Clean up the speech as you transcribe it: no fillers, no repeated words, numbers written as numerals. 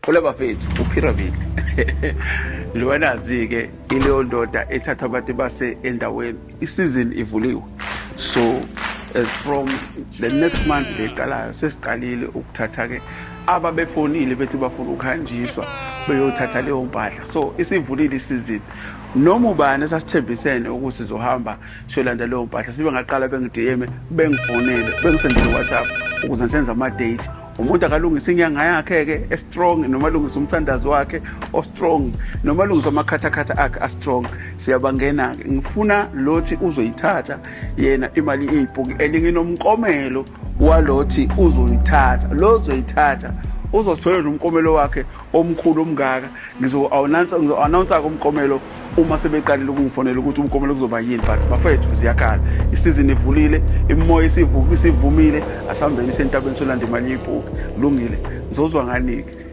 Kule bafethu uPyramid lwenazi ke ileyo ndoda ethatha abantu base endaweni isizini ivuliwe. So as from the next month leqalayo sesiqalile ukuthatha ke ababefonile bethi bafuna ukhanjiswa beyothatha leyo mpahla. So isivulile isizini noma ubani esasithembisene ukuthi sizohamba siyolanda leyo mpahla sibe ngaqala bengi-DM bengifonele bengisendele WhatsApp ukuze senze ama date. Umuntu akalungisa inyanga yakhe ke strong noma alungisa umthandazo wakhe o strong noma alungisa amakhathakhatha akhe a strong. Siyabangena ke ngifuna lothi uzoyithatha yena imali eyibhuki elinginomkomelo walothi uzoyithatha lo uzoyithatha uzothola nomkomelo wakhe omkhulu omngaka. Ngizo-announce umkomelo uma sebeqalile ukungifonela ukuthi umkomelo kuzoba yini. But bafethu ziyakhala isizini ivulile imoya isivumile asihambeni sentabeni solanda imali yebhuki kulungile ngizozwa nganike.